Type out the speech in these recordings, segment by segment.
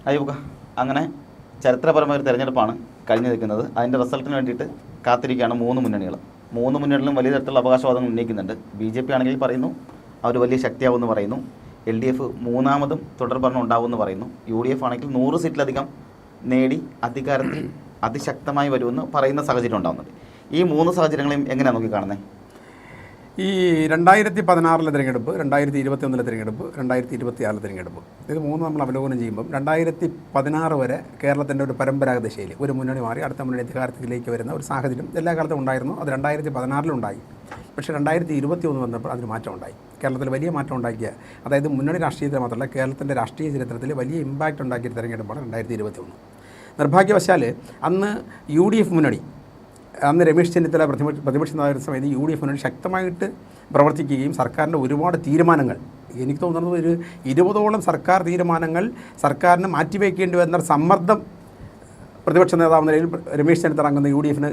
അയ്യൂക്ക അങ്ങനെ ചരിത്രപരമായ ഒരു തെരഞ്ഞെടുപ്പാണ് കഴിഞ്ഞു നിൽക്കുന്നത്. അതിൻ്റെ റിസൾട്ടിന് വേണ്ടിയിട്ട് കാത്തിരിക്കുകയാണ് മൂന്ന് മുന്നണികളും വലിയ തരത്തിലുള്ള അവകാശവാദങ്ങൾ ഉന്നയിക്കുന്നുണ്ട്. BJP ആണെങ്കിൽ പറയുന്നു അവർ വലിയ ശക്തിയാവുമെന്ന് പറയുന്നു. LDF മൂന്നാമതും തുടർഭരണം ഉണ്ടാവുമെന്ന് പറയുന്നു. UDF ആണെങ്കിൽ 100 സീറ്റിലധികം നേടി അധികാരത്തിൽ അതിശക്തമായി വരുമെന്ന് പറയുന്ന സാഹചര്യം ഉണ്ടാകുന്നുണ്ട്. ഈ മൂന്ന് സാഹചര്യങ്ങളെയും എങ്ങനെയാണ് നോക്കി കാണുന്നത്? ഈ 2016 തിരഞ്ഞെടുപ്പ്, 2021 തിരഞ്ഞെടുപ്പ്, 2026 തിരഞ്ഞെടുപ്പ്, ഇത് മൂന്ന് നമ്മൾ അവലോകനം ചെയ്യുമ്പം 2016 വരെ കേരളത്തിൻ്റെ ഒരു പരമ്പരാഗത ശൈലി, ഒരു മുന്നണി മാറി അടുത്ത മുന്നണി അധികാരത്തിലേക്ക് വരുന്ന ഒരു സാഹചര്യം എല്ലാ കാലത്തും ഉണ്ടായിരുന്നു. അത് 2016 ഉണ്ടായി. പക്ഷേ 2021 വന്നപ്പോൾ അതിന് മാറ്റം ഉണ്ടായി. കേരളത്തിൽ വലിയ മാറ്റം ഉണ്ടാക്കിയ, അതായത് മുന്നണി രാഷ്ട്രീയത്തിൽ മാത്രമല്ല കേരളത്തിൻ്റെ രാഷ്ട്രീയ ചരിത്രത്തിൽ വലിയ ഇമ്പാക്റ്റ് ഉണ്ടാക്കിയ തിരഞ്ഞെടുപ്പാണ് 2021. നിർഭാഗ്യവശാൽ അന്ന് UDF മുന്നണി, അന്ന് രമേശ് ചെന്നിത്തല പ്രതിപക്ഷ നേതാവ് സമയത്ത് UDF മുന്നണി ശക്തമായിട്ട് പ്രവർത്തിക്കുകയും സർക്കാരിൻ്റെ ഒരുപാട് തീരുമാനങ്ങൾ, എനിക്ക് തോന്നുന്നത് ഒരു 20ഓളം സർക്കാർ തീരുമാനങ്ങൾ സർക്കാരിന് മാറ്റിവെക്കേണ്ടി വരുന്ന സമ്മർദ്ദം പ്രതിപക്ഷ നേതാവ് നിലയിൽ രമേശ് ചെന്നിത്തല അംഗം UDFന്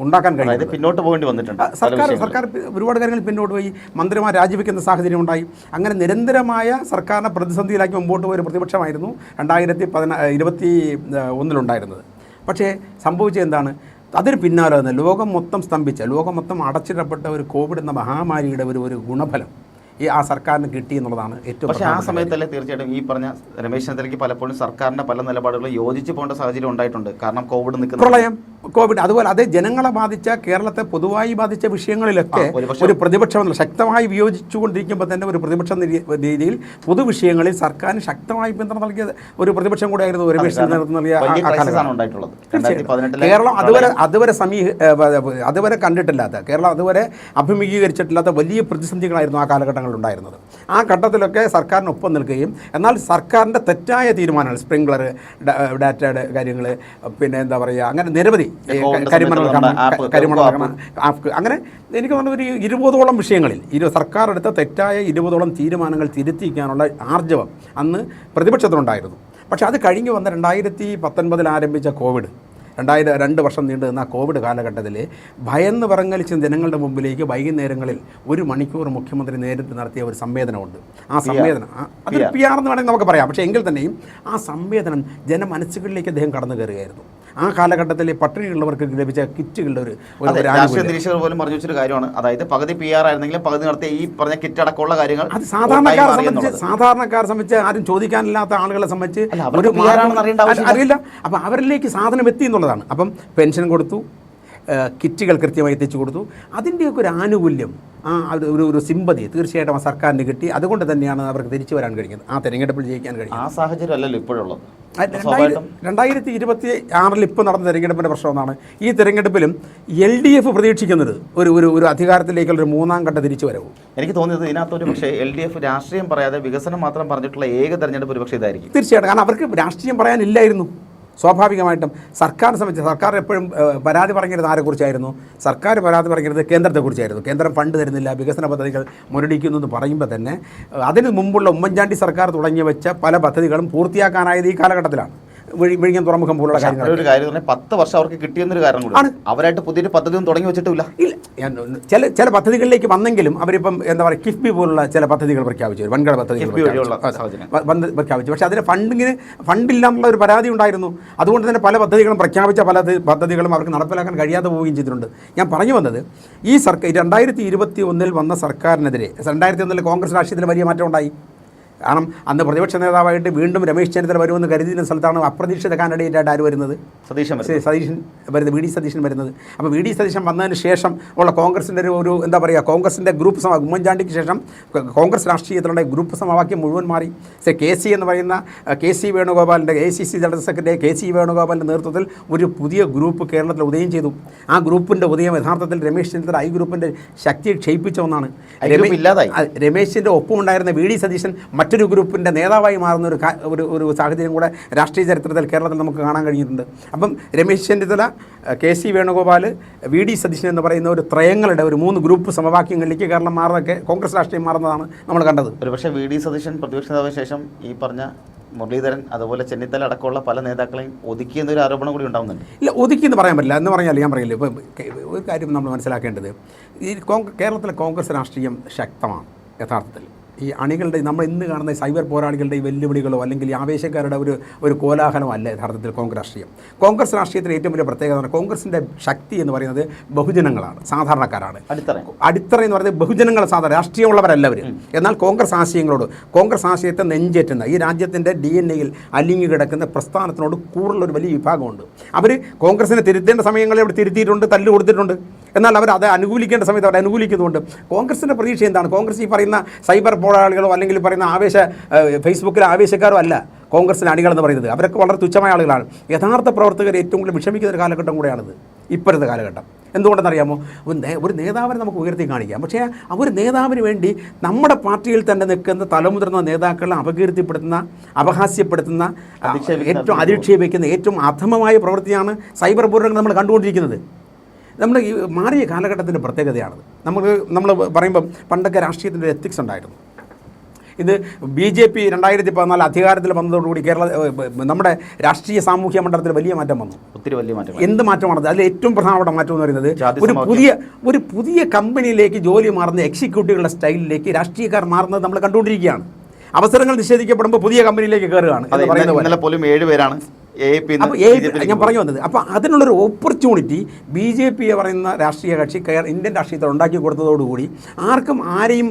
ഉണ്ടാക്കാൻ കഴിയും. പിന്നോട്ട് പോകേണ്ടി വന്നിട്ടുണ്ട്. സർക്കാർ ഒരുപാട് കാര്യങ്ങൾ പിന്നോട്ട് പോയി, മന്ത്രിമാർ രാജിവെക്കുന്ന സാഹചര്യം ഉണ്ടായി. അങ്ങനെ നിരന്തരമായ സർക്കാരിനെ പ്രതിസന്ധിയിലാക്കി മുമ്പോട്ട് പോയൊരു പ്രതിപക്ഷമായിരുന്നു 2021 ഉണ്ടായിരുന്നത്. പക്ഷേ സംഭവിച്ചത് എന്താണ്? അതിന് പിന്നാലെ തന്നെ ലോകം മൊത്തം സ്തംഭിച്ച, ലോകം മൊത്തം അടച്ചിടപ്പെട്ട ഒരു കോവിഡ് എന്ന മഹാമാരിയുടെ ഒരു ഗുണഫലം ആ സർക്കാരിന് കിട്ടി എന്നുള്ളതാണ് ഏറ്റവും. പക്ഷേ ആ സമയത്തല്ലേ തീർച്ചയായിട്ടും ഈ പറഞ്ഞ രമേശ് ചെന്നിത്തലയ്ക്ക് പലപ്പോഴും സർക്കാരിൻ്റെ പല നിലപാടുകളും യോജിച്ച് പോകേണ്ട സാഹചര്യം ഉണ്ടായിട്ടുണ്ട്. കാരണം കോവിഡ് നിൽക്കുന്ന പ്രളയം, കോവിഡ്, അതുപോലെ അതേ ജനങ്ങളെ ബാധിച്ച, കേരളത്തെ പൊതുവായി ബാധിച്ച വിഷയങ്ങളിലൊക്കെ ഒരു പ്രതിപക്ഷം ശക്തമായി വിയോജിച്ചുകൊണ്ടിരിക്കുമ്പോൾ തന്നെ ഒരു പ്രതിപക്ഷ രീതിയിൽ പൊതുവിഷയങ്ങളിൽ സർക്കാരിന് ശക്തമായി പിന്തുണ നൽകിയ ഒരു പ്രതിപക്ഷം കൂടെയായിരുന്നു രമേശ് ചെന്നിത്തല നൽകിയ. കേരളം അതുവരെ കണ്ടിട്ടില്ലാത്ത, കേരളം അതുവരെ അഭിമുഖീകരിച്ചിട്ടില്ലാത്ത വലിയ പ്രതിസന്ധികളായിരുന്നു ആ കാലഘട്ടങ്ങളിൽ ഉണ്ടായിരുന്നത്. ആ ഘട്ടത്തിലൊക്കെ സർക്കാരിനൊപ്പം നിൽക്കുകയും എന്നാൽ സർക്കാരിൻ്റെ തെറ്റായ തീരുമാനങ്ങൾ, സ്പ്രിംഗ്ലർ, ഡാറ്റയുടെ കാര്യങ്ങൾ, പിന്നെ എന്താ പറയുക, അങ്ങനെ നിരവധി കരിമണൽ, അങ്ങനെ എനിക്ക് തോന്നുന്ന ഒരു 20ഓളം വിഷയങ്ങളിൽ സർക്കാർ എടുത്ത തെറ്റായ 20ഓളം തീരുമാനങ്ങൾ തിരുത്തിക്കാനുള്ള ആർജവം അന്ന് പ്രതിപക്ഷത്തിനുണ്ടായിരുന്നു. പക്ഷേ അത് കഴിഞ്ഞ് വന്ന 2019 ആരംഭിച്ച കോവിഡ്, 2 വർഷം നീണ്ടു നിന്ന കോവിഡ് കാലഘട്ടത്തിൽ ഭയന്ന് പറങ്ങലിച്ച ജനങ്ങളുടെ മുമ്പിലേക്ക് വൈകുന്നേരങ്ങളിൽ 1 മണിക്കൂർ മുഖ്യമന്ത്രി നേരിട്ട് നടത്തിയ ഒരു സംവേദനമുണ്ട്. ആ സംവേദനം അത് PR എന്ന് വേണമെങ്കിൽ നമുക്ക് പറയാം. പക്ഷേ എങ്കിൽ തന്നെയും ആ സംവേദനം ജനമനസ്സുകളിലേക്ക് അദ്ദേഹം കടന്നു കയറുകയായിരുന്നു. ആ കാലഘട്ടത്തിൽ പട്ടിണിയുള്ളവർക്ക് ലഭിച്ച കിറ്റുകളുടെ ഒരു രാഷ്ട്രീയ നിരീക്ഷകർ പോലും പറഞ്ഞു വെച്ചൊരു കാര്യമാണ്. അതായത് പകുതി PR ആയിരുന്നെങ്കിലും പകുതി നടത്തിയ ഈ പറഞ്ഞ കിറ്റ് അടക്കമുള്ള കാര്യങ്ങൾ അത് സാധാരണക്കാരെ സംബന്ധിച്ച് ആരും ചോദിക്കാനില്ലാത്ത ആളുകളെ സംബന്ധിച്ച് അറിയില്ല. അപ്പം അവരിലേക്ക് സാധനം എത്തി എന്നുള്ളതാണ്. അപ്പം പെൻഷൻ കൊടുത്തു, കിറ്റുകൾ കൃത്യമായി എത്തിച്ചു കൊടുത്തു. അതിൻ്റെയൊക്കെ ഒരു ആനുകൂല്യം, ഒരു സിമ്പതി തീർച്ചയായിട്ടും ആ സർക്കാരിന് കിട്ടി. അതുകൊണ്ട് തന്നെയാണ് അവർക്ക് തിരിച്ചു വരാൻ കഴിഞ്ഞത്, ആ തെരഞ്ഞെടുപ്പിൽ ജയിക്കാൻ കഴിഞ്ഞത്. ആ സാഹചര്യം അല്ലല്ലോ ഇപ്പോഴുള്ളത്. 2026 ഇപ്പോൾ നടന്ന തെരഞ്ഞെടുപ്പിൻ്റെ പ്രശ്നം എന്നാണ്. ഈ തെരഞ്ഞെടുപ്പിലും LDF പ്രതീക്ഷിക്കുന്നത് ഒരു അധികാരത്തിലേക്കുള്ള 3ാം ഘട്ട തിരിച്ചു വരവും. എനിക്ക് തോന്നിയത് ഇതിനകത്തൊരു പക്ഷേ LDF രാഷ്ട്രീയം പറയാതെ വികസനം മാത്രം പറഞ്ഞിട്ടുള്ള ഏക തെരഞ്ഞെടുപ്പ് ഒരു പക്ഷേ ഇതായിരിക്കും. തീർച്ചയായിട്ടും. കാരണം അവർക്ക് രാഷ്ട്രീയം പറയാനില്ലായിരുന്നു. സ്വാഭാവികമായിട്ടും സർക്കാരിനെ സംബന്ധിച്ച് സർക്കാർ എപ്പോഴും പരാതി പറഞ്ഞിരുന്നത് ആരെക്കുറിച്ചായിരുന്നു? സർക്കാർ പരാതി പറഞ്ഞിരുന്നത് കേന്ദ്രത്തെക്കുറിച്ചായിരുന്നു. കേന്ദ്രം ഫണ്ട് തരുന്നില്ല, വികസന പദ്ധതികൾ മുരടിക്കുന്നു എന്ന് പറയുമ്പോൾ തന്നെ അതിന് മുമ്പുള്ള ഉമ്മൻചാണ്ടി സർക്കാർ തുടങ്ങി വെച്ച പല പദ്ധതികളും പൂർത്തിയാക്കാനായത് ഈ കാലഘട്ടത്തിലാണ്. വിഴിഞ്ഞം തുറമുഖം പോലുള്ള കാര്യങ്ങൾ. ഒരു കാര്യം 10 വർഷം അവർക്ക് കിട്ടിയെന്നൊരു കാരണം കൂടി അവരായിട്ട് പുതിയൊരു പദ്ധതിയും തുടങ്ങി വെച്ചിട്ടില്ല. ഇല്ല, ചില പദ്ധതികളിലേക്ക് വന്നെങ്കിലും അവരിപ്പം എന്താ പറയുക, കിഫ്ബി പോലുള്ള ചില പദ്ധതികൾ പ്രഖ്യാപിച്ചു, വൻകിട പദ്ധതികൾ പ്രഖ്യാപിച്ചു. പക്ഷേ അതിന് ഫണ്ടില്ല എന്നുള്ള ഒരു പരാതി ഉണ്ടായിരുന്നു. അതുകൊണ്ട് തന്നെ പല പദ്ധതികളും പ്രഖ്യാപിച്ച പല പദ്ധതികളും അവർക്ക് നടപ്പിലാക്കാൻ കഴിയാതെ പോവുകയും ചെയ്തിട്ടുണ്ട്. ഞാൻ പറഞ്ഞു വന്നത്, ഈ സർക്കാർ 2021 വന്ന സർക്കാരിനെതിരെ 2001 കോൺഗ്രസ് രാഷ്ട്രീയത്തിൽ വലിയ മാറ്റം ഉണ്ടായി. കാരണം അന്ന് പ്രതിപക്ഷ നേതാവായിട്ട് വീണ്ടും രമേശ് ചെന്നിത്തല വരുമെന്ന് കരുതിയിരുന്ന സ്ഥലത്താണ് അപ്രതീക്ഷിത കാൻഡിഡേറ്റായിട്ട് ആര് വരുന്നത്? സതീശൻ വരുന്നത്, VD സതീശൻ വരുന്നത്. അപ്പോൾ VD സതീശൻ വന്നതിന് ശേഷം ഉള്ള കോൺഗ്രസിൻ്റെ ഒരു എന്താ പറയുക, കോൺഗ്രസിൻ്റെ ഗ്രൂപ്പ് ഉമ്മൻചാണ്ടിക്ക് ശേഷം കോൺഗ്രസ് രാഷ്ട്രീയത്തിലുള്ള ഗ്രൂപ്പ് സമവാക്യം മുഴുവൻ മാറി. KC എന്ന് പറയുന്ന KC വേണുഗോപാലിൻ്റെ, ACC general secretary KC വേണുഗോപാലിൻ്റെ നേതൃത്വത്തിൽ ഒരു പുതിയ ഗ്രൂപ്പ് കേരളത്തിൽ ഉദയം ചെയ്തു. ആ ഗ്രൂപ്പിൻ്റെ ഉദയം യഥാർത്ഥത്തിൽ രമേശ് ചെന്നിത്തല ഈ ഗ്രൂപ്പിൻ്റെ ശക്തിയെ ക്ഷയിപ്പിച്ച ഒന്നാണ്. രമേശിൻ്റെ ഒപ്പമുണ്ടായിരുന്ന VD സതീശൻ മറ്റൊരു ഗ്രൂപ്പിൻ്റെ നേതാവായി മാറുന്ന ഒരു സാഹചര്യം കൂടെ രാഷ്ട്രീയ ചരിത്രത്തിൽ കേരളത്തിൽ നമുക്ക് കാണാൻ കഴിഞ്ഞിട്ടുണ്ട്. അപ്പം രമേശ് ചെന്നിത്തല, KC വേണുഗോപാൽ, VD സതീശൻ എന്ന് പറയുന്ന ഒരു ത്രയങ്ങളുടെ ഒരു 3 ഗ്രൂപ്പ് സമവാക്യങ്ങളിലേക്ക് കേരളം മാറുന്നതൊക്കെ കോൺഗ്രസ് രാഷ്ട്രീയം മാറുന്നതാണ് നമ്മൾ കണ്ടത്. ഒരു പക്ഷേ VD സതീശൻ പ്രതിപക്ഷ നേതാവിന് ശേഷം ഈ പറഞ്ഞ മുരളീധരൻ അതുപോലെ ചെന്നിത്തല അടക്കമുള്ള പല നേതാക്കളെയും ഒതുക്കിയെന്നൊരു ആരോപണം കൂടി ഉണ്ടാകുന്നുണ്ട്. ഇല്ല, ഒതുക്കിയെന്ന് പറയാൻ പറ്റില്ല. എന്ന് പറഞ്ഞാൽ ഞാൻ പറയില്ല, ഇപ്പം ഒരു കാര്യം നമ്മൾ മനസ്സിലാക്കേണ്ടത്, ഈ കേരളത്തിലെ കോൺഗ്രസ് രാഷ്ട്രീയം ശക്തമാണ് യഥാർത്ഥത്തിൽ. ഈ അണികളുടെ നമ്മൾ ഇന്ന് കാണുന്ന സൈബർ പോരാളികളുടെ ഈ വെല്ലുവിളികളോ അല്ലെങ്കിൽ ഈ ആവേശക്കാരുടെ ഒരു കോലാഹലമോ അല്ല യഥാർത്ഥത്തിൽ കോൺഗ്രസ് രാഷ്ട്രീയം. കോൺഗ്രസ് രാഷ്ട്രീയത്തിന് ഏറ്റവും വലിയ പ്രത്യേകത കോൺഗ്രസിൻ്റെ ശക്തി എന്ന് പറയുന്നത് ബഹുജനങ്ങളാണ്, സാധാരണക്കാരാണ്. അടിത്തറ എന്ന് പറയുന്നത് ബഹുജനങ്ങൾ, സാധാരണ രാഷ്ട്രീയമുള്ളവരല്ലവർ. എന്നാൽ കോൺഗ്രസ് ആശയത്തെ നെഞ്ചേറ്റുന്ന ഈ രാജ്യത്തിൻ്റെ DNA-യിൽ അലിഞ്ഞു കിടക്കുന്ന പ്രസ്ഥാനത്തിനോട് കൂടുതലൊരു വലിയ വിഭാഗമുണ്ട്. അവർ കോൺഗ്രസിനെ തിരുത്തേണ്ട സമയങ്ങളിൽ അവർ തിരുത്തിയിട്ടുണ്ട്, തല്ല് കൊടുത്തിട്ടുണ്ട്. എന്നാൽ അവർ അത് അനുകൂലിക്കേണ്ട സമയത്ത് അവർ അനുകൂലിക്കുന്നുണ്ട്. കോൺഗ്രസിൻ്റെ പ്രതീക്ഷ എന്താണ്? കോൺഗ്രസ് ഈ പറയുന്ന സൈബർ പോരാളികളോ അല്ലെങ്കിൽ പറയുന്ന ഫേസ്ബുക്കിലെ ആവേശക്കാരോ അല്ല കോൺഗ്രസിലെ അണികളെന്ന് പറയുന്നത്. അവരൊക്കെ വളരെ തുച്ഛമായ ആളുകളാണ്. യഥാർത്ഥ പ്രവർത്തകർ ഏറ്റവും കൂടുതൽ വിഷമിക്കുന്ന ഒരു കാലഘട്ടം കൂടെയാണിത്, ഇപ്പോഴത്തെ കാലഘട്ടം. എന്തുകൊണ്ടെന്നറിയാമോ? ഒരു നേതാവിനെ നമുക്ക് ഉയർത്തി കാണിക്കാം, പക്ഷേ ആ ഒരു നേതാവിന് വേണ്ടി നമ്മുടെ പാർട്ടിയിൽ തന്നെ നിൽക്കുന്ന തലമുതിർന്ന നേതാക്കളെ അപകീർത്തിപ്പെടുത്തുന്ന, അപഹാസ്യപ്പെടുത്തുന്ന, ഏറ്റവും അധിക്ഷേപിക്കുന്ന ഏറ്റവും അധമമായ പ്രവൃത്തിയാണ് സൈബർ പോരാട്ടങ്ങൾ നമ്മൾ കണ്ടുകൊണ്ടിരിക്കുന്നത്. നമ്മുടെ ഈ മാറിയ കാലഘട്ടത്തിൻ്റെ പ്രത്യേകതയാണത്. നമ്മൾ പറയുമ്പം പണ്ടൊക്കെ രാഷ്ട്രീയത്തിൻ്റെ എത്തിക്സ് ഉണ്ടായിരുന്നു. ഇത് BJP 2014 അധികാരത്തിൽ വന്നതോടുകൂടി നമ്മുടെ രാഷ്ട്രീയ സാമൂഹ്യ മണ്ഡലത്തിൽ വലിയ മാറ്റം വന്നു. ഒത്തിരി വലിയ മാറ്റം. എന്ത് മാറ്റമാണത്? അതിൽ ഏറ്റവും പ്രധാനപ്പെട്ട മാറ്റം എന്ന് പറയുന്നത് ഒരു പുതിയ കമ്പനിയിലേക്ക് ജോലി മാറുന്ന എക്സിക്യൂട്ടീവുകളുടെ സ്റ്റൈലിലേക്ക് രാഷ്ട്രീയക്കാർ മാറുന്നത് നമ്മൾ കണ്ടുകൊണ്ടിരിക്കുകയാണ്. അവസരങ്ങൾ നിഷേധിക്കപ്പെടുമ്പോൾ പുതിയ കമ്പനിയിലേക്ക് കയറുകയാണ്. ഞാൻ പറഞ്ഞു വന്നത്, അപ്പോൾ അതിനുള്ളൊരു ഓപ്പർച്യൂണിറ്റി BJP പറയുന്ന രാഷ്ട്രീയ കക്ഷി ഇന്ത്യൻ രാഷ്ട്രീയത്തിൽ ഉണ്ടാക്കി കൊടുത്തതോടുകൂടി ആർക്കും ആരെയും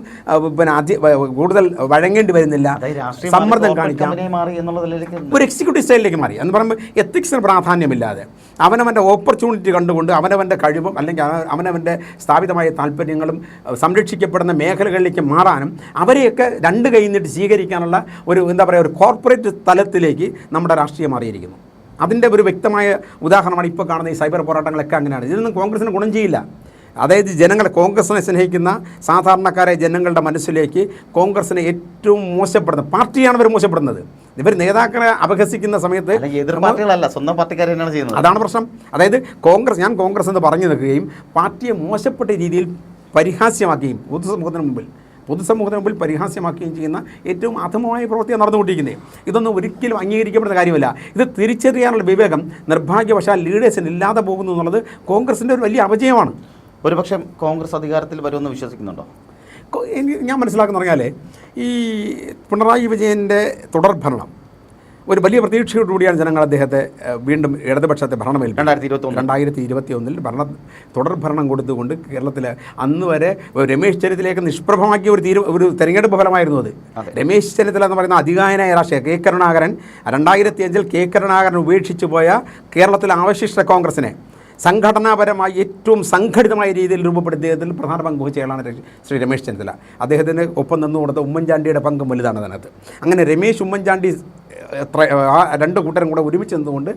കൂടുതൽ വഴങ്ങേണ്ടി വരുന്നില്ല, സമ്മർദ്ദം കാണിക്കാം, ഒരു എക്സിക്യൂട്ടീവ് സ്റ്റൈലിലേക്ക് മാറി. എന്ന് പറയുമ്പോൾ എത്തിക്സിന് പ്രാധാന്യമില്ലാതെ അവനവൻ്റെ ഓപ്പർച്യൂണിറ്റി കണ്ടുകൊണ്ട് അവനവൻ്റെ കഴിവും അല്ലെങ്കിൽ അവനവൻ്റെ സ്ഥാപിതമായ താല്പര്യങ്ങളും സംരക്ഷിക്കപ്പെടുന്ന മേഖലകളിലേക്ക് മാറാനും അവരെയൊക്കെ രണ്ട് കൈ നീട്ടി സ്വീകരിക്കാനുള്ള ഒരു കോർപ്പറേറ്റ് തലത്തിലേക്ക് നമ്മുടെ രാഷ്ട്രീയം മാറിയിരിക്കുന്നു. അതിൻ്റെ ഒരു വ്യക്തമായ ഉദാഹരണമാണ് ഇപ്പോൾ കാണുന്ന ഈ സൈബർ പോരാട്ടങ്ങളൊക്കെ അങ്ങനെയാണ്. ഇതിനൊന്നും കോൺഗ്രസിന് ഗുണം ചെയ്യില്ല. അതായത് കോൺഗ്രസിനെ സ്നേഹിക്കുന്ന സാധാരണക്കാരായ ജനങ്ങളുടെ മനസ്സിലേക്ക് കോൺഗ്രസിനെ ഏറ്റവും മോശപ്പെടുന്ന പാർട്ടിയാണ് ഇവർ മോശപ്പെടുന്നത്. ഇവർ നേതാക്കളെ അപഹസിക്കുന്ന സമയത്ത് സ്വന്തം പാർട്ടിക്കാരെ ചെയ്യുന്നത്. അതാണ് പ്രശ്നം. അതായത് ഞാൻ കോൺഗ്രസ് എന്ന് പറഞ്ഞു നിൽക്കുകയും പാർട്ടിയെ മോശപ്പെട്ട രീതിയിൽ പരിഹാസ്യമാക്കുകയും പൊതുസമൂഹത്തിന് മുമ്പിൽ പരിഹാസ്യമാക്കുകയും ചെയ്യുന്ന ഏറ്റവും അധമമായ പ്രവൃത്തിയാണ് നടന്നുകൊണ്ടിരിക്കുന്നത്. ഇതൊന്നും ഒരിക്കലും അംഗീകരിക്കപ്പെടുന്ന കാര്യമല്ല. ഇത് തിരിച്ചറിയാനുള്ള വിവേകം നിർഭാഗ്യവശാൽ ലീഡേഴ്സിന് ഇല്ലാതെ പോകുന്നു എന്നുള്ളത് കോൺഗ്രസിൻ്റെ ഒരു വലിയ അപജയമാണ്. ഒരുപക്ഷെ കോൺഗ്രസ് അധികാരത്തിൽ വരുമെന്ന് വിശ്വസിക്കുന്നുണ്ടോ? ഞാൻ മനസ്സിലാക്കുന്ന പറഞ്ഞാൽ ഈ പിണറായി വിജയൻ്റെ തുടർഭരണം ഒരു വലിയ പ്രതീക്ഷയോടുകൂടിയാണ് ജനങ്ങൾ അദ്ദേഹത്തെ വീണ്ടും ഇടതുപക്ഷത്തെ ഭരണമേൽപ്പിച്ചത്. 2021 തുടർഭരണം കൊടുത്തുകൊണ്ട് കേരളത്തിൽ അന്ന് വരെ രമേശ് ചെന്നിത്തലയൊക്കെ നിഷ്പ്രഭമാക്കിയ ഒരു തെരഞ്ഞെടുപ്പ് ഫലമായിരുന്നു അത്. രമേശ് ചെന്നിത്തല എന്ന് പറയുന്ന അധികായനായ രാഷ്ട്രീയ K. കരുണാകരൻ K. ഉപേക്ഷിച്ചു പോയ കേരളത്തിലെ അവശിഷ്ട കോൺഗ്രസിനെ സംഘടനാപരമായി ഏറ്റവും സംഘടിതമായ രീതിയിൽ രൂപപ്പെടുത്തിയതിൽ പ്രധാന പങ്ക് വഹിച്ചയാളാണ് ശ്രീ രമേശ് ചെന്നിത്തല. അദ്ദേഹത്തിന് ഒപ്പം നിന്നു കൊടുത്ത ഉമ്മൻചാണ്ടിയുടെ പങ്കും വലുതാണ് അതിനകത്ത്. അങ്ങനെ ഉമ്മൻചാണ്ടി ആ രണ്ട് കൂട്ടരും കൂടെ ഒരുമിച്ച് നിന്നുകൊണ്ട്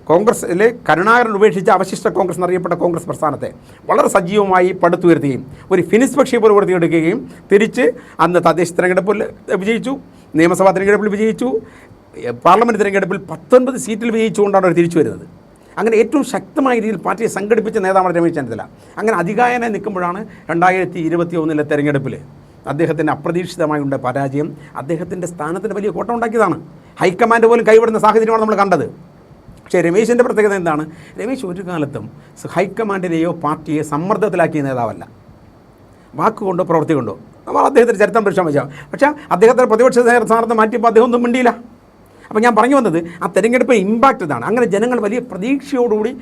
കോൺഗ്രസിലെ കരുണാകരൻ ഉപേക്ഷിച്ച അവശിഷ്ട കോൺഗ്രസ് എന്നറിയപ്പെട്ട കോൺഗ്രസ് പ്രസ്ഥാനത്തെ വളരെ സജീവമായി പടുത്തുയർത്തുകയും ഒരു ഫിനിഷ് പക്ഷിയെ പോലെ ഉയർത്തിയെടുക്കുകയും തിരിച്ച് അന്ന് തദ്ദേശ തിരഞ്ഞെടുപ്പിൽ വിജയിച്ചു, നിയമസഭാ തിരഞ്ഞെടുപ്പിൽ വിജയിച്ചു, പാർലമെൻറ്റ് തിരഞ്ഞെടുപ്പിൽ 19 സീറ്റിൽ വിജയിച്ചുകൊണ്ടാണ് അവർ തിരിച്ചു വരുന്നത്. അങ്ങനെ ഏറ്റവും ശക്തമായ രീതിയിൽ പാർട്ടിയെ സംഘടിപ്പിച്ച നേതാവാണ് രമേശ് ചെന്നിത്തല. അങ്ങനെ അധികായനായി നിൽക്കുമ്പോഴാണ് 2021 തെരഞ്ഞെടുപ്പിൽ അദ്ദേഹത്തിന് അപ്രതീക്ഷിതമായുള്ള പരാജയം അദ്ദേഹത്തിൻ്റെ സ്ഥാനത്തിന് വലിയ കോട്ടം ഉണ്ടാക്കിയതാണ്. ഹൈക്കമാൻഡ് പോലും കൈവിടുന്ന സാഹചര്യമാണ് നമ്മൾ കണ്ടത്. പക്ഷേ രമേശിൻ്റെ പ്രത്യേകത എന്താണ്? രമേശ് ഒരു കാലത്തും ഹൈക്കമാൻഡിനെയോ പാർട്ടിയെ സമ്മർദ്ദത്തിലാക്കിയ നേതാവല്ല. വാക്കുകൊണ്ടോ പ്രവൃത്തി കൊണ്ടോ നമ്മൾ അദ്ദേഹത്തിൻ്റെ ചരിത്രം പരിശോധിച്ചാൽ. പക്ഷേ അദ്ദേഹത്തിൻ്റെ പ്രതിപക്ഷ സ്ഥാനത്ത് മാറ്റിയപ്പോൾ അദ്ദേഹം ഒന്നും മിണ്ടിയില്ല. അപ്പോൾ ഞാൻ പറഞ്ഞു വന്നത് ആ തെരഞ്ഞെടുപ്പ് ഇമ്പാക്റ്റ് ഇതാണ്. അങ്ങനെ ജനങ്ങൾ വലിയ പ്രതീക്ഷയോടുകൂടി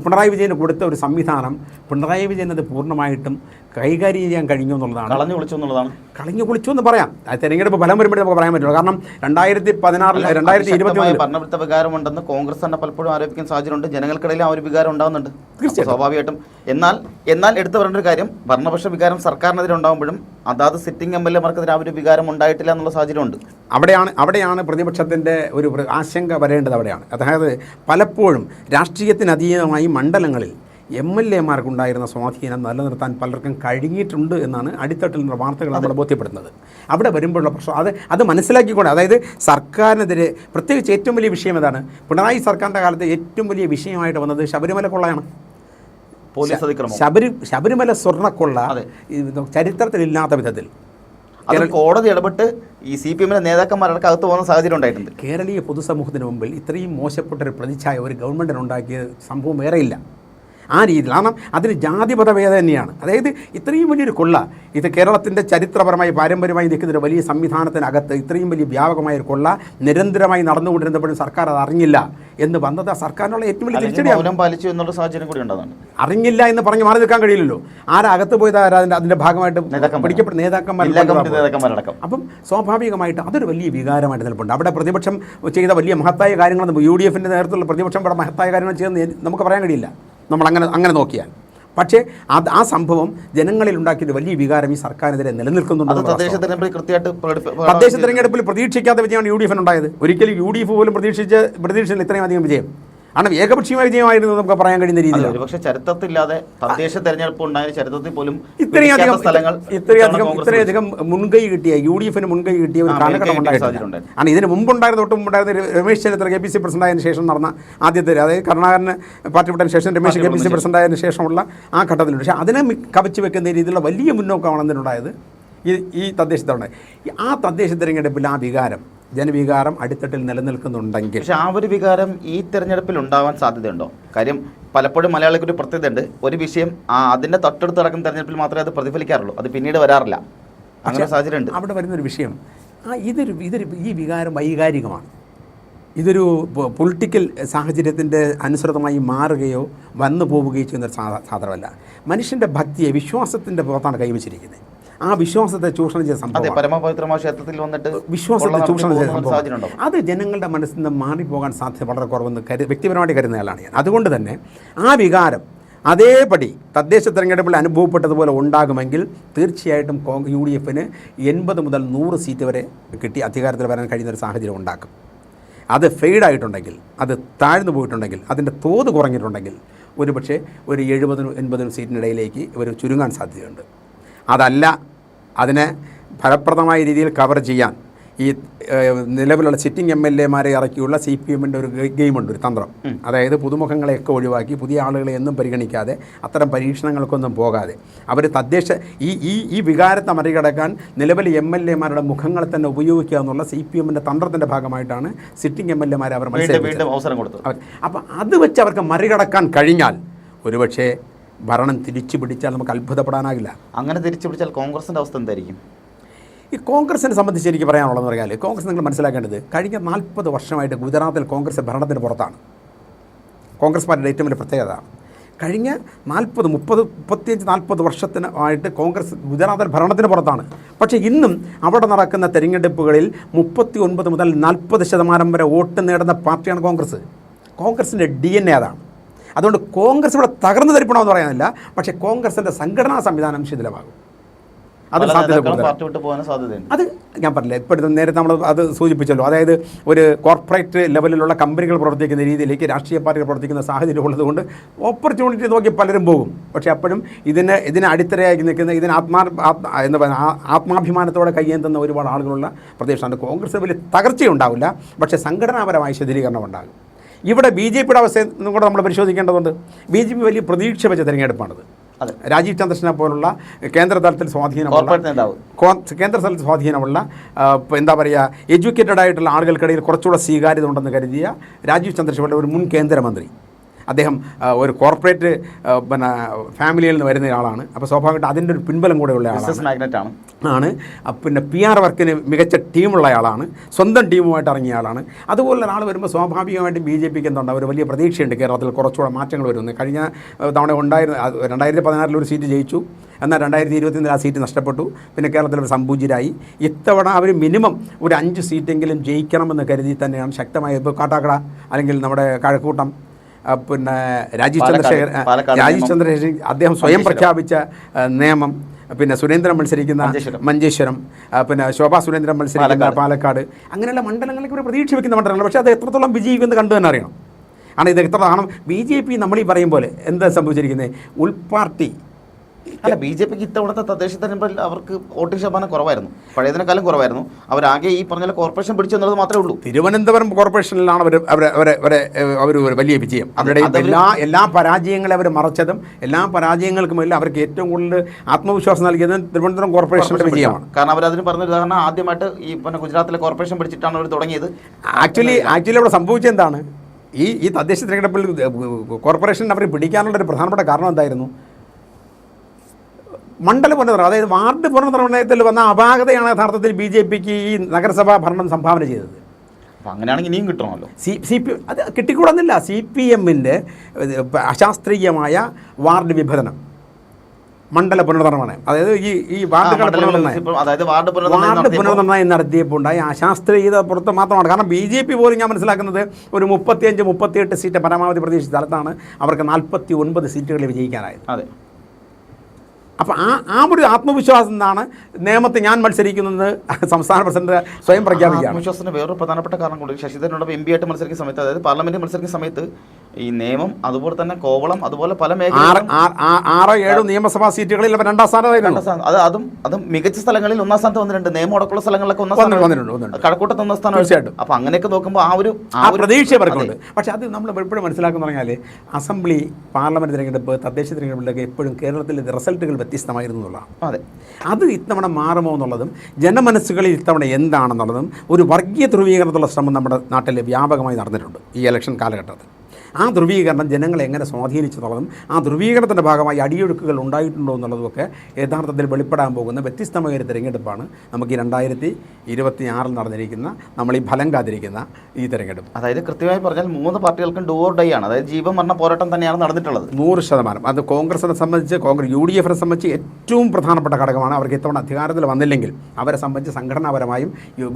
പിണറായി വിജയന് കൊടുത്ത ഒരു സംവിധാനം പിണറായി വിജയൻ അത് പൂർണ്ണമായിട്ടും കൈകാര്യം ചെയ്യാൻ കഴിഞ്ഞു എന്നുള്ളതാണ്. കളഞ്ഞു കുളിച്ചു എന്ന് പറയാം. തെരഞ്ഞെടുപ്പ് ഫലം വരുമ്പോഴേ നമുക്ക് പറയാൻ പറ്റുള്ളൂ. കാരണം 2016 ഭരണവിരുദ്ധ വികാരമുണ്ടെന്ന് കോൺഗ്രസ് തന്നെ പലപ്പോഴും ആരോപിക്കുന്ന സാഹചര്യമുണ്ട്. ജനങ്ങൾക്കിടയിൽ ആ ഒരു വികാരം ഉണ്ടാകുന്നുണ്ട് സ്വാഭാവികമായിട്ടും. എന്നാൽ എടുത്തു പറയേണ്ട ഒരു കാര്യം, ഭരണപക്ഷ വികാരം സർക്കാരിനെതിരെ ഉണ്ടാകുമ്പോഴും അതാത് സിറ്റിംഗ് MLA-മാർക്കെതിരെ ആ ഒരു വികാരം ഉണ്ടായിട്ടില്ല എന്നുള്ള സാഹചര്യമുണ്ട്. അവിടെയാണ് പ്രതിപക്ഷത്തിൻ്റെ ഒരു ആശങ്ക വരേണ്ടത്. അവിടെയാണ്. അതായത് പലപ്പോഴും രാഷ്ട്രീയത്തിനതീതമായി മണ്ഡലങ്ങളിൽ MLA-മാർക്കുണ്ടായിരുന്ന സ്വാധീനം നിലനിർത്താൻ പലർക്കും കഴിഞ്ഞിട്ടുണ്ട് എന്നാണ് അടിത്തട്ടിൽ നിന്നുള്ള വാർത്തകൾ നമ്മളെ ബോധ്യപ്പെടുന്നത്. അവിടെ വരുമ്പോഴുള്ള പ്രശ്നം അത് മനസ്സിലാക്കിക്കൊണ്ട്, അതായത് സർക്കാരിനെതിരെ പ്രത്യേകിച്ച് ഏറ്റവും വലിയ വിഷയം ഏതാണ്? പിണറായി സർക്കാരിൻ്റെ കാലത്ത് ഏറ്റവും വലിയ വിഷയമായിട്ട് വന്നത് ശബരിമല കൊള്ളയാണ്. ശബരിമല സ്വർണ്ണക്കൊള്ള ചരിത്രത്തിലില്ലാത്ത വിധത്തിൽ കോടതി ഇടപെട്ട് ഈ CPM-ലെ നേതാക്കന്മാരുടെ അകത്ത് പോകുന്ന സാഹചര്യം ഉണ്ടായിട്ടുണ്ട്. കേരളീയ പൊതുസമൂഹത്തിന് മുമ്പിൽ ഇത്രയും മോശപ്പെട്ടൊരു പ്രതിച്ഛായ ഒരു ഗവൺമെൻറ്റിനുണ്ടാക്കിയ സംഭവം വേറെയില്ല. ആ രീതിയിൽ. കാരണം അതിന് ജാതിപത ഭേദം തന്നെയാണ്. അതായത് ഇത്രയും വലിയൊരു കൊള്ള, ഇത് കേരളത്തിൻ്റെ ചരിത്രപരമായി പാരമ്പര്യമായി നിൽക്കുന്ന ഒരു വലിയ സംവിധാനത്തിനകത്ത് ഇത്രയും വലിയ വ്യാപകമായ ഒരു കൊള്ള നിരന്തരമായി നടന്നുകൊണ്ടിരുന്നപ്പോഴും സർക്കാർ അത് അറിഞ്ഞില്ല എന്ന് വന്നത് ആ സർക്കാരിനുള്ള ഏറ്റവും വലിയ തിരിച്ചടിയാണ്. പാലിച്ചു എന്നുള്ള സാഹചര്യം കൂടി ഉണ്ടാകുന്നുണ്ട്. അറിഞ്ഞില്ല എന്ന് പറഞ്ഞ് മാറി നിൽക്കാൻ കഴിയില്ലല്ലോ. ആരാ അകത്ത് പോയത്, അതിൻ്റെ ഭാഗമായിട്ട് പിടിക്കപ്പെട്ട നേതാക്കന്മാരടക്കം. അപ്പം സ്വാഭാവികമായിട്ട് അതൊരു വലിയ വികാരമായിട്ട് നിലപ്പുണ്ട്. അവിടെ പ്രതിപക്ഷം ചെയ്ത വലിയ മഹത്തായ കാര്യങ്ങൾ, UDF നേതൃത്വത്തിലുള്ള പ്രതിപക്ഷം ഇവിടെ മഹത്തായ കാര്യങ്ങൾ ചെയ്യുന്നത് നമുക്ക് പറയാൻ കഴിയില്ല നമ്മൾ അങ്ങനെ നോക്കിയാൽ. പക്ഷേ ആ സംഭവം ജനങ്ങളിൽ ഉണ്ടാക്കിയ വലിയ വികാരം ഈ സർക്കാരിനെതിരെ നിലനിൽക്കുന്നുണ്ട്. തദ്ദേശ തെരഞ്ഞെടുപ്പിൽ പ്രതീക്ഷിക്കാത്ത വിജയമാണ് UDF ഉണ്ടായത്. ഒരിക്കലും UDF പോലും പ്രതീക്ഷിച്ചില്ല ഇത്രയും അധികം വിജയം. ആണ് ഏകപക്ഷീയമായ വിജയമായിരുന്നു നമുക്ക് പറയാൻ കഴിയുന്ന രീതിയിൽ. പക്ഷേ ചരിത്രത്തിലില്ലാതെ തദ്ദേശ തെരഞ്ഞെടുപ്പ് ഉണ്ടായ ചരിത്രത്തിൽ പോലും ഇത്രയധികം മുൻകൈ കിട്ടിയ UDF മുൻകൈ കിട്ടിയ ഒരു കാലഘട്ടം ഉണ്ടായിട്ടുണ്ട്. ആണ് ഇതിന് മുമ്പുണ്ടായിരുന്ന തൊട്ടുമുണ്ടായിരുന്ന രമേശ് ചെന്നിത്തല KPC പ്രസിഡന്റ് ആയതിനു ശേഷം നടന്ന ആദ്യത്തെ, അതായത് കരുണാകരന് പാർട്ടി വിട്ടതിന് ശേഷം രമേശ് KPC പ്രസിഡന്റ് ആയതിനു ശേഷമുള്ള ആ ഘട്ടത്തിലുണ്ട്. പക്ഷേ അതിനെ കവച്ചു വെക്കുന്ന രീതിയിലുള്ള വലിയ മുന്നോക്കമാണ് അതിനുണ്ടായത് ഈ തദ്ദേശ തെരഞ്ഞെടുപ്പ്. ആ തദ്ദേശ തെരഞ്ഞെടുപ്പിൽ ആ വികാരം, ജനവികാരം അടിത്തട്ടിൽ നിലനിൽക്കുന്നുണ്ടെങ്കിൽ, പക്ഷേ ആ ഒരു വികാരം ഈ തെരഞ്ഞെടുപ്പിൽ ഉണ്ടാവാൻ സാധ്യതയുണ്ടോ? കാര്യം പലപ്പോഴും മലയാളിക്ക് ഒരു പ്രത്യേകതയുണ്ട്, ഒരു വിഷയം അതിൻ്റെ തൊട്ടടുത്ത് നടക്കുന്ന തെരഞ്ഞെടുപ്പിൽ മാത്രമേ അത് പ്രതിഫലിക്കാറുള്ളൂ, അത് പിന്നീട് വരാറില്ല. അങ്ങനെ സാഹചര്യമുണ്ട്. അവിടെ വരുന്നൊരു വിഷയം ഈ വികാരം വൈകാരികമാണ്. ഇതൊരു പൊളിറ്റിക്കൽ സാഹചര്യത്തിൻ്റെ അനുസൃതമായി മാറുകയോ വന്നു പോവുകയോ ചെയ്യുന്നൊരു സാധനമല്ല. മനുഷ്യൻ്റെ ഭക്തിയെ, വിശ്വാസത്തിൻ്റെ പുറത്താണ് കൈവച്ചിരിക്കുന്നത്. ആ വിശ്വാസത്തെ ചൂഷണം ചെയ്ത സംഭവം, പരമപവിത്രമായ ക്ഷേത്രത്തിൽ വന്നിട്ട് വിശ്വാസത്തെ ചൂഷണം ചെയ്ത സംഭവം, അത് ജനങ്ങളുടെ മനസ്സിൽ നിന്ന് മാറിപ്പോകാൻ സാധ്യത വളരെ കുറവെന്ന് വ്യക്തിപരമായിട്ട് കരുതുന്നയാളാണ് ഞാൻ. അതുകൊണ്ട് തന്നെ ആ വികാരം അതേപടി തദ്ദേശ തെരഞ്ഞെടുപ്പിൽ അനുഭവപ്പെട്ടതുപോലെ ഉണ്ടാകുമെങ്കിൽ തീർച്ചയായിട്ടും UDF 80 മുതൽ 100 സീറ്റ് വരെ കിട്ടി അധികാരത്തിൽ വരാൻ കഴിയുന്നൊരു സാഹചര്യം ഉണ്ടാക്കും. അത് ഫെയ്ഡായിട്ടുണ്ടെങ്കിൽ, അത് താഴ്ന്നു പോയിട്ടുണ്ടെങ്കിൽ, അതിൻ്റെ തോത് കുറഞ്ഞിട്ടുണ്ടെങ്കിൽ ഒരുപക്ഷെ ഒരു 70-80 സീറ്റിനിടയിലേക്ക് ഇവർ ചുരുങ്ങാൻ സാധ്യതയുണ്ട്. അതല്ല, അതിനെ ഫലപ്രദമായ രീതിയിൽ കവർ ചെയ്യാൻ ഈ നിലവിലുള്ള സിറ്റിംഗ് MLA-മാരെ ഇറക്കിയുള്ള CPM-ൻ്റെ ഒരു ഗെയിമുണ്ട്, ഒരു തന്ത്രം. അതായത് പുതുമുഖങ്ങളെയൊക്കെ ഒഴിവാക്കി പുതിയ ആളുകളെ എന്നും പരിഗണിക്കാതെ, അത്തരം പരീക്ഷണങ്ങൾക്കൊന്നും പോകാതെ അവർ തദ്ദേശ ഈ വികാരത്തെ മറികടക്കാൻ നിലവിലെ MLA-മാരുടെ മുഖങ്ങളെ തന്നെ ഉപയോഗിക്കുക എന്നുള്ള CPM-ൻ്റെ തന്ത്രത്തിൻ്റെ ഭാഗമായിട്ടാണ് സിറ്റിംഗ് MLA-മാരെ അവർ അവസരം കൊടുത്തത്. അപ്പം അത് വെച്ച് അവർക്ക് മറികടക്കാൻ കഴിഞ്ഞാൽ ഒരുപക്ഷെ ഭരണം തിരിച്ചു പിടിച്ചാൽ നമുക്ക് അത്ഭുതപ്പെടാനാകില്ല. അങ്ങനെ തിരിച്ചു പിടിച്ചാൽ കോൺഗ്രസിൻ്റെ അവസ്ഥ എന്തായിരിക്കും? ഈ കോൺഗ്രസിനെ സംബന്ധിച്ച് എനിക്ക് പറയാനുള്ളതെന്ന് പറഞ്ഞാൽ, കോൺഗ്രസ് നിങ്ങൾ മനസ്സിലാക്കേണ്ടത് കഴിഞ്ഞ 40 വർഷമായിട്ട് ഗുജറാത്തിൽ കോൺഗ്രസ് ഭരണത്തിന് പുറത്താണ്. കോൺഗ്രസ് പാർട്ടിയുടെ ഏറ്റവും വലിയ പ്രത്യേകത കഴിഞ്ഞ 35-40 വർഷത്തിനായിട്ട് കോൺഗ്രസ് ഗുജറാത്തിൽ ഭരണത്തിന് പുറത്താണ്. പക്ഷേ ഇന്നും അവിടെ നടക്കുന്ന തെരഞ്ഞെടുപ്പുകളിൽ 39 മുതൽ 40% വരെ വോട്ട് നേടുന്ന പാർട്ടിയാണ് കോൺഗ്രസ്. കോൺഗ്രസിൻ്റെ DNA അതാണ്. അതുകൊണ്ട് കോൺഗ്രസ് ഇവിടെ തകർന്നു തരിപ്പണമെന്ന് പറയാനില്ല, പക്ഷേ കോൺഗ്രസിൻ്റെ സംഘടനാ സംവിധാനം ശിഥിലമാകും. അത് സാധ്യതയുണ്ട്. അത് ഞാൻ പറഞ്ഞില്ല, ഇപ്പോഴത്തെ നേരത്തെ നമ്മൾ അത് സൂചിപ്പിച്ചല്ലോ. അതായത് ഒരു കോർപ്പറേറ്റ് ലെവലിലുള്ള കമ്പനികൾ പ്രവർത്തിക്കുന്ന രീതിയിലേക്ക് രാഷ്ട്രീയ പാർട്ടികൾ പ്രവർത്തിക്കുന്ന സാഹചര്യം ഉള്ളതുകൊണ്ട് ഓപ്പർച്യൂണിറ്റി നോക്കി പലരും പോകും. പക്ഷേ അപ്പോഴും ഇതിനെ അടിത്തറയായി നിൽക്കുന്ന, ഇതിന് എന്താ പറയുക, ആത്മാഭിമാനത്തോടെ കയ്യേന്തുന്ന ഒരുപാട് ആളുകളുള്ള പ്രദേശമാണ്. കോൺഗ്രസ് വലിയ തകർച്ചയുണ്ടാവില്ല, പക്ഷേ സംഘടനാപരമായ ശിഥിലീകരണം ഉണ്ടാകും. ഇവിടെ BJP-യുടെ അവസ്ഥയും കൂടെ നമ്മൾ പരിശോധിക്കേണ്ടതുണ്ട്. BJP വലിയ പ്രതീക്ഷ വെച്ച തെരഞ്ഞെടുപ്പാണിത്. രാജീവ് ചന്ദ്രശേഖരനെ പോലുള്ള കേന്ദ്ര തലത്തിൽ സ്വാധീനമുള്ള എന്താ പറയുക, എഡ്യൂക്കേറ്റഡ് ആയിട്ടുള്ള ആളുകൾക്കിടയിൽ കുറച്ചുകൂടെ സ്വീകാര്യത ഉണ്ടെന്ന് കരുതിയ രാജീവ് ചന്ദ്രശേഖരൻ ഒരു മുൻ കേന്ദ്രമന്ത്രി, അദ്ദേഹം ഒരു കോർപ്പറേറ്റ് ഫാമിലിയിൽ നിന്ന് വരുന്ന ആളാണ്. അപ്പോൾ സ്വാഭാവികമായിട്ട് അതിൻ്റെ ഒരു പിൻബലം കൂടെയുള്ള ആളാണ്. പിന്നെ PR വർക്കിന് മികച്ച ടീമുള്ള ആളാണ്, സ്വന്തം ടീമുമായിട്ട് ഇറങ്ങിയ ആളാണ്. അതുപോലെ ഒരാൾ വരുമ്പോൾ സ്വാഭാവികമായിട്ടും BJP-ക്ക് എന്തുണ്ട്, ഒരു വലിയ പ്രതീക്ഷയുണ്ട് കേരളത്തിൽ കുറച്ചുകൂടെ മാറ്റങ്ങൾ വരുന്നത്. കഴിഞ്ഞ തവണ ഉണ്ടായിരുന്ന 2016 ഒരു സീറ്റ് ജയിച്ചു, എന്നാൽ 2021 ആ സീറ്റ് നഷ്ടപ്പെട്ടു. പിന്നെ കേരളത്തിൽ സംപൂജ്യരായി. ഇത്തവണ അവർ മിനിമം ഒരു 5 സീറ്റെങ്കിലും ജയിക്കണമെന്ന് കരുതി തന്നെയാണ് ശക്തമായ, ഇപ്പോൾ കാട്ടാക്കട അല്ലെങ്കിൽ നമ്മുടെ കഴക്കൂട്ടം, പിന്നെ രാജീവ് ചന്ദ്രശേഖരൻ അദ്ദേഹം സ്വയം പ്രഖ്യാപിച്ച നിയമം, പിന്നെ സുരേന്ദ്രൻ മത്സരിക്കുന്ന മഞ്ചേശ്വരം, പിന്നെ ശോഭാ സുരേന്ദ്രൻ മത്സരിക്കുന്ന പാലക്കാട്, അങ്ങനെയുള്ള മണ്ഡലങ്ങൾക്ക് ഒരു പ്രതീക്ഷ വയ്ക്കുന്ന മണ്ഡലങ്ങൾ. പക്ഷേ അത് എത്രത്തോളം വിജയിക്കുമെന്ന് കണ്ടു തന്നെ അറിയണം. ആണ് ഇത് എത്ര കാരണം BJP നമ്മൾ ഈ പറയും പോലെ എന്താ സംഭവിച്ചിരിക്കുന്നത്, ഉൾപാർട്ടി അല്ല. BJP-ക്ക് ഇത്തവണത്തെ തദ്ദേശ തെരഞ്ഞെടുപ്പിൽ അവർക്ക് വോട്ടിംഗ് ശതമാനം കുറവായിരുന്നു, പഴയതിനേക്കാളും കുറവായിരുന്നു. അവരാകെ ഈ പറഞ്ഞ കോർപ്പറേഷൻ പിടിച്ചു എന്നുള്ളത് മാത്രമേ ഉള്ളൂ. തിരുവനന്തപുരം കോർപ്പറേഷനിലാണ് അവർ ഒരു വലിയ വിജയം. അവരുടെ എല്ലാ പരാജയങ്ങളെ അവർ മറച്ചതും എല്ലാ പരാജയങ്ങൾക്കും വേണ്ടി അവർക്ക് ഏറ്റവും കൂടുതൽ ആത്മവിശ്വാസം നൽകിയതും തിരുവനന്തപുരം കോർപ്പറേഷൻ്റെ വിജയമാണ്. കാരണം അവരതിന് പറഞ്ഞ ഉദാഹരണം, ആദ്യമായിട്ട് ഈ ഗുജറാത്തിലെ കോർപ്പറേഷൻ പിടിച്ചിട്ടാണ് അവർ തുടങ്ങിയത്. ആക്ച്വലി അവിടെ സംഭവിച്ചത് എന്താണ്, ഈ തദ്ദേശ തിരഞ്ഞെടുപ്പിൽ കോർപ്പറേഷൻ അവർ പിടിക്കാനുള്ളൊരു പ്രധാനപ്പെട്ട കാരണം എന്തായിരുന്നു? മണ്ഡല പുനർനിർണയം, അതായത് വാർഡ് പുനർനിർണയത്തിൽ വന്ന അപാകതയാണ് യഥാർത്ഥത്തിൽ BJPക്ക് ഈ നഗരസഭാ ഭരണം സംഭാവന ചെയ്തത്. അപ്പം അങ്ങനെയാണെങ്കിൽ ഇനിയും കിട്ടണമല്ലോ. CPM അത് കിട്ടിക്കൂടുന്നില്ല. CPMൻ്റെ അശാസ്ത്രീയമായ വാർഡ് വിഭജനം, മണ്ഡല പുനർനിർമ്മാണം, അതായത് ഈ വാർഡ് പുനർനിർണയം നടത്തിയപ്പോൾ ഉണ്ടായ അശാസ്ത്രീയത പുറത്ത് മാത്രമാണ്. കാരണം BJP പോലും ഞാൻ മനസ്സിലാക്കുന്നത് ഒരു 35-38 സീറ്റ് പരമാവധി പ്രതീക്ഷിച്ച സ്ഥലത്താണ് അവർക്ക് 49 സീറ്റുകളിൽ വിജയിക്കാനായത്. അതെ. അപ്പോൾ ആ ഒരു ആത്മവിശ്വാസം എന്നാണ് നിയമത്തെ ഞാൻ മത്സരിക്കുന്നത് സംസ്ഥാന പ്രസിഡന്റ് സ്വയം പ്രഖ്യാപിക്കുക. ആത്മവിശ്വാസത്തിന് വേറൊരു പ്രധാനപ്പെട്ട കാരണം കൂടി, ശശിധരനോട് MP ആയിട്ട് മത്സരിക്കുന്ന സമയത്ത്, അതായത് പാർലമെന്റിൽ മത്സരിക്കുന്ന സമയത്ത് ഈ നിയമം, അതുപോലെ തന്നെ കോവളം, അതുപോലെ പല മേഖലകളും 6-7 നിയമസഭാ സീറ്റുകളിൽ രണ്ടാം സ്ഥാനമായിരുന്നു. അതും മികച്ച സ്ഥലങ്ങളിൽ ഒന്നാം സ്ഥാനത്ത് വന്നിട്ടുണ്ട്. നിയമം അടക്കമുള്ള സ്ഥലങ്ങളിലൊക്കെ ഒന്നാം സ്ഥാനം, കഴക്കൂട്ടത്ത് ഒന്നാം സ്ഥാനം. തീർച്ചയായിട്ടും. അപ്പൊ അങ്ങനെയൊക്കെ നോക്കുമ്പോൾ ആ ഒരു പ്രതീക്ഷ ഇവർക്കുണ്ട്. പക്ഷെ അത് നമ്മൾ എപ്പോഴും മനസ്സിലാക്കുന്ന പറഞ്ഞാൽ അസംബ്ലി, പാർലമെന്റ് തിരഞ്ഞെടുപ്പ്, തദ്ദേശ തിരഞ്ഞെടുപ്പിലൊക്കെ എപ്പോഴും കേരളത്തിലെ റിസൾട്ടുകൾ വ്യത്യസ്തമായിരുന്നു എന്നുള്ളതാണ്. അതെ. അത് ഇത്തവണ മാറുമോ എന്നുള്ളതും ജനമനസ്സുകളിൽ ഇത്തവണ എന്താണെന്നുള്ളതും ഒരു വർഗീയ ധ്രുവീകരണത്തിലുള്ള ശ്രമം നമ്മുടെ നാട്ടിൽ വ്യാപകമായി നടന്നിട്ടുണ്ട് ഈ ഇലക്ഷൻ കാലഘട്ടത്തിൽ. ആ ധ്രുവീകരണം ജനങ്ങളെ എങ്ങനെ സ്വാധീനിച്ചെന്നുള്ളതും ആ ധ്രുവീകരണത്തിൻ്റെ ഭാഗമായി അടിയൊഴുക്കുകൾ ഉണ്ടായിട്ടുണ്ടോ എന്നുള്ളതുമൊക്കെ യഥാർത്ഥത്തിൽ വെളിപ്പെടാൻ പോകുന്ന വ്യത്യസ്തമായ ഒരു തിരഞ്ഞെടുപ്പാണ് നമുക്ക് ഈ 2026 നടന്നിരിക്കുന്ന, നമ്മൾ ഈ ഫലം കാത്തിരിക്കുന്ന ഈ തിരഞ്ഞെടുപ്പ്. അതായത് കൃത്യമായി പറഞ്ഞാൽ 3 പാർട്ടികൾക്കും ഡു ഓർ ഡൈ ആണ്. അതായത് ജീവൻ മരണ പോരാട്ടം തന്നെയാണ് നടന്നിട്ടുള്ളത്. 100%. അത് കോൺഗ്രസിനെ സംബന്ധിച്ച്, UDF-നെ സംബന്ധിച്ച് ഏറ്റവും പ്രധാനപ്പെട്ട ഘടകമാണ്. അവർക്ക് ഇത്തവണ അധികാരത്തിൽ വന്നില്ലെങ്കിൽ അവരെ സംബന്ധിച്ച് സംഘടനാപരമായും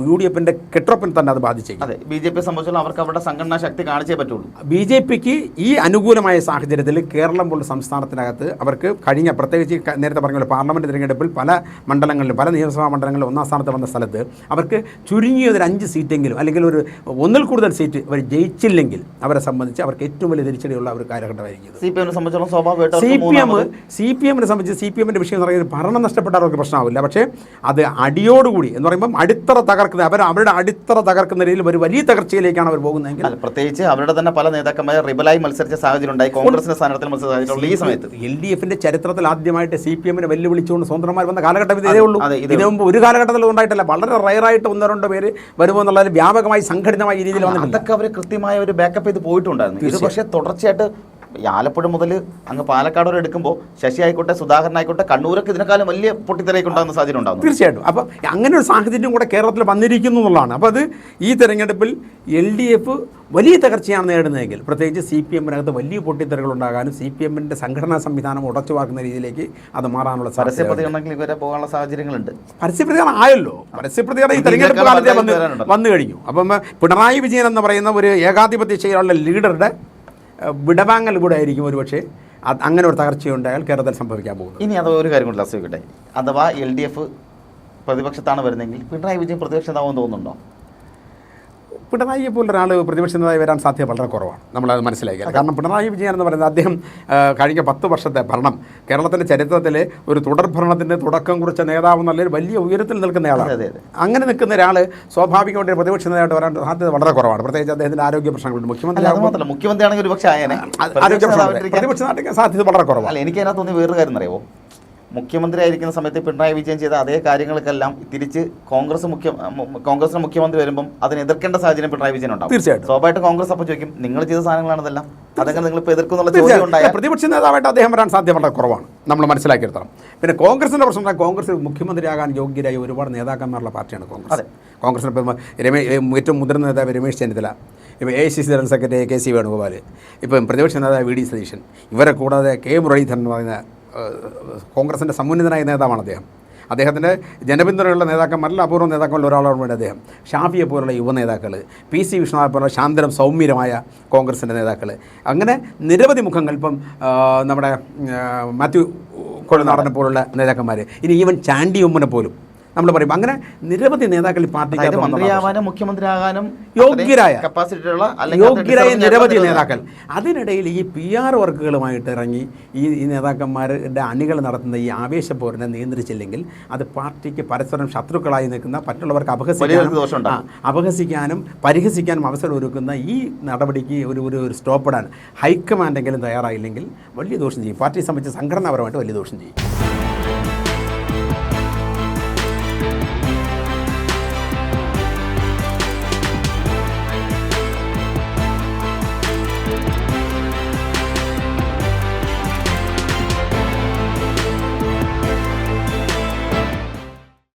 UDF-ൻ്റെ കെട്ടുറപ്പിൽ തന്നെ അത് ബാധിച്ചേക്കും. അതെ. BJP-യെ സംബന്ധിച്ചുള്ള അവർക്ക് അവരുടെ സംഘടനാ ശക്തി കാണിച്ചേ പറ്റുള്ളൂ. BJPക്ക് ഈ അനുകൂലമായ സാഹചര്യത്തിൽ കേരളം പോലുള്ള സംസ്ഥാനത്തിനകത്ത് അവർക്ക് കഴിഞ്ഞ, പ്രത്യേകിച്ച് നേരത്തെ പറഞ്ഞ പാർലമെൻറ്റ് തിരഞ്ഞെടുപ്പിൽ പല മണ്ഡലങ്ങളിലും, പല നിയമസഭാ മണ്ഡലങ്ങളിലും ഒന്നാം സ്ഥാനത്ത് വന്ന സ്ഥലത്ത് അവർക്ക് ചുരുങ്ങിയൊരു 5 സീറ്റെങ്കിലും അല്ലെങ്കിൽ ഒരു 1-ൽ കൂടുതൽ സീറ്റ് അവർ ജയിച്ചില്ലെങ്കിൽ അവരെ സംബന്ധിച്ച് അവർക്ക് ഏറ്റവും വലിയ തിരിച്ചടിയുള്ള ഒരു കാലഘട്ടമായിരിക്കും. CPM-നെ സംബന്ധിച്ചിടത്തോളം സ്വാഭാവികമായിട്ടും CPM-നെ സംബന്ധിച്ച് CPM-ൻ്റെ വിഷയം എന്ന് പറയുന്നത് ഭരണം നഷ്ടപ്പെട്ടാൽ അവർക്ക് പ്രശ്നമാവില്ല. പക്ഷേ അത് അടിയോടുകൂടി എന്ന് പറയുമ്പം അടിത്തറ തകർക്കുന്ന, അവരുടെ അടിത്തറ തകർക്കുന്ന രീതിയിൽ ഒരു വലിയ തകർച്ചയിലേക്കാണ് അവർ പോകുന്നതെങ്കിൽ, പ്രത്യേകിച്ച് അവരുടെ തന്നെ പല നേതാക്കന്മാർ റിബലായി മത്സരിച്ച സാഹചര്യം ഉണ്ടായി. കോൺഗ്രസിന്റെ സ്ഥാനത്തിൽ മത്സരിച്ച ഈ സമയത്ത് LDF-ന്റെ ചരിത്രത്തിൽ ആദ്യമായിട്ട് CPM-നെ വെല്ലുവിളിച്ചുകൊണ്ട് സ്വതന്ത്രന്മാർ വന്ന കാലഘട്ടം ഇതേ ഉള്ളൂ. ഇതിനു മുമ്പ് ഒരു കാലഘട്ടത്തിൽ ഉണ്ടായിട്ടില്ല. വളരെ റയറായിട്ട് 1-2 പേര് വരുമോ എന്നുള്ളത് വ്യാപകമായി സംഘടിതമായ രീതിയിൽ വന്നിട്ടുണ്ട്. അതൊക്കെ അവർ കൃത്യമായ ഒരു ബാക്കപ്പ് ചെയ്ത് പോയിട്ടുണ്ടായിരുന്നു. ഇത് പക്ഷേ തുടർച്ചയായിട്ട് ആലപ്പുഴ മുതൽ അങ്ങ് പാലക്കാട് വരെ എടുക്കുമ്പോൾ ശശി ആയിക്കോട്ടെ, സുധാകരൻ ആയിക്കോട്ടെ, കണ്ണൂരൊക്കെ ഇതിനേക്കാളും വലിയ പൊട്ടിത്തെറിയൊക്കെ ഉണ്ടാകുന്ന സാഹചര്യം ഉണ്ടാകും. തീർച്ചയായിട്ടും. അപ്പം അങ്ങനെ ഒരു സാഹചര്യം കൂടെ കേരളത്തിൽ വന്നിരിക്കുന്നു എന്നുള്ളതാണ്. അപ്പോൾ അത് ഈ തെരഞ്ഞെടുപ്പിൽ LDF വലിയ തകർച്ചയാണ് നേടുന്നതെങ്കിൽ, പ്രത്യേകിച്ച് CPM-നകത്ത് വലിയ പൊട്ടിത്തെറികൾ ഉണ്ടാകാനും CPM-ന്റെ സംഘടനാ സംവിധാനം ഉടച്ചു വാർക്കുന്ന രീതിയിലേക്ക് അത് മാറാനുള്ള പരസ്യപ്രതികരണം ഇവരെ പോകാനുള്ള സാഹചര്യങ്ങളുണ്ട്. പരസ്യപ്രതികരണം ആയല്ലോ. പരസ്യപ്രതികരണം ഈ തെരഞ്ഞെടുപ്പ് കാലത്തെ വന്നു കഴിഞ്ഞു. അപ്പം പിണറായി വിജയൻ എന്ന് പറയുന്ന ഒരു ഏകാധിപത്യ ശൈലിയുള്ള ലീഡറുടെ വിടവാങ്ങൽ കൂടെ ആയിരിക്കും ഒരുപക്ഷെ അങ്ങനെ ഒരു തകർച്ചയുണ്ടായാൽ കേരളത്തിൽ സംഭവിക്കാൻ പോകുന്നത്. ഇനി അത് ഒരു കാര്യം കൂടി ആസ്വദിക്കട്ടെ. അഥവാ LDF പ്രതിപക്ഷത്താണ് വരുന്നതെങ്കിൽ പിണറായി വിജയൻ പ്രതിപക്ഷ നേതാവെന്ന് തോന്നുന്നുണ്ടോ? പിണറായിയെ പോലൊരാൾ പ്രതിപക്ഷ നേതാവായി വരാൻ സാധ്യത വളരെ കുറവാണ്. നമ്മളത് മനസ്സിലാക്കിയത്. കാരണം പിണറായി വിജയൻ എന്ന് പറയുന്നത് അദ്ദേഹം കഴിഞ്ഞ 10 വർഷത്തെ ഭരണം കേരളത്തിൻ്റെ ചരിത്രത്തിൽ ഒരു തുടർഭരണത്തിൻ്റെ തുടക്കം കുറിച്ച നേതാവ് നല്ലൊരു വലിയ ഉയരത്തിൽ നിൽക്കുന്നയാളാണ്. അങ്ങനെ നിൽക്കുന്ന ഒരാൾ സ്വാഭാവികമായിട്ട് പ്രതിപക്ഷ നേതാവായിട്ട് വരാൻ സാധ്യത വളരെ കുറവാണ്. പ്രത്യേകിച്ച് അദ്ദേഹത്തിൻ്റെ ആരോഗ്യ പ്രശ്നങ്ങളുണ്ട്. മുഖ്യമന്ത്രിയാണെങ്കിൽ ഒരു പക്ഷേ പ്രതിപക്ഷ നാട്ടിൽ സാധ്യത വളരെ കുറവാണ്. എനിക്ക് അതിനകത്ത് തോന്നി വേറൊരു കാര്യം അറിയാമോ? മുഖ്യമന്ത്രി ആയിരിക്കുന്ന സമയത്ത് പിണറായി വിജയൻ ചെയ്ത അതേ കാര്യങ്ങൾക്കെല്ലാം തിരിച്ച് കോൺഗ്രസിന് മുഖ്യമന്ത്രി വരുമ്പം അതിനെ എതിർക്കേണ്ട സാഹചര്യം പിണറായി വിജയൻ ഉണ്ടാവും. തീർച്ചയായിട്ടും. സ്വാഭാവികമായിട്ട് കോൺഗ്രസ് അപ്പോൾ ചോദിക്കും, നിങ്ങൾ ചെയ്ത സാധനങ്ങളാണ് ഇതെല്ലാം, അതൊക്കെ നിങ്ങൾ ഇപ്പോൾ എതിർക്കുന്നുള്ള ചോദ്യം ഉണ്ടായാൽ പ്രതിപക്ഷ നേതാവായിട്ട് അദ്ദേഹം വരാൻ സാധ്യത വളരെ കുറവാണ്. നമ്മൾ മനസ്സിലാക്കിയെടുത്തണം. പിന്നെ കോൺഗ്രസിൻ്റെ പ്രശ്നം, കോൺഗ്രസ് മുഖ്യമന്ത്രിയാകാൻ യോഗ്യരായ ഒരുപാട് നേതാക്കന്മാരുടെ പാർട്ടിയാണ് കോൺഗ്രസ്. കോൺഗ്രസിന് ഇപ്പം ഏറ്റവും മുതിർന്ന നേതാവ് രമേശ് ചെന്നിത്തല, ഇപ്പോൾ AICC general secretary KC Venugopal, ഇപ്പം പ്രതിപക്ഷ നേതാവ് VD സതീശൻ, ഇവരെ കൂടാതെ K മുരളീധരൻ എന്ന് പറയുന്ന കോൺഗ്രസിൻ്റെ സമുന്നതനായ നേതാവാണ് അദ്ദേഹം. അദ്ദേഹത്തിൻ്റെ ജനപിന്തുണയുള്ള നേതാക്കന്മാരിൽ അപൂർവ നേതാക്കളിൽ ഒരാളാണ് വേണ്ടി അദ്ദേഹം. ഷാഫിയെ പോലുള്ള യുവ നേതാക്കൾ, PC വിഷ്ണുവിനെ പോലുള്ള ശാന്തരം സൗമ്യരമായ കോൺഗ്രസിൻ്റെ നേതാക്കൾ, അങ്ങനെ നിരവധി മുഖങ്ങൾ. ഇപ്പം നമ്മുടെ മാത്യു കൊഴുനാടനെ പോലുള്ള നേതാക്കന്മാർ, ഇനി ഈവൻ ചാണ്ടി ഉമ്മനെ പോലും നമ്മൾ പറയും. അങ്ങനെ നിരവധി നേതാക്കൾ ഈ പാർട്ടിക്ക് മന്ത്രിയാവാനും മുഖ്യമന്ത്രിയാകാനും യോഗ്യരായ നിരവധി നേതാക്കൾ. അതിനിടയിൽ ഈ PR വർക്കുകളുമായിട്ട് ഇറങ്ങി ഈ നേതാക്കന്മാരുടെ അണികൾ നടത്തുന്ന ഈ ആവേശപ്പോരിനെ നിയന്ത്രിച്ചില്ലെങ്കിൽ അത് പാർട്ടിക്ക് പരസ്പരം ശത്രുക്കളായി നിൽക്കുന്ന, മറ്റുള്ളവർക്ക് അപഹസിക്കാനും പരിഹസിക്കാനും അവസരം ഒരുക്കുന്ന ഈ നടപടിക്ക് ഒരു സ്റ്റോപ്പിടാൻ ഹൈക്കമാൻഡെങ്കിലും തയ്യാറായില്ലെങ്കിൽ വലിയ ദോഷം ചെയ്യും. പാർട്ടിയെ സംബന്ധിച്ച് സംഘടനാപരമായിട്ട് വലിയ ദോഷം ചെയ്യും.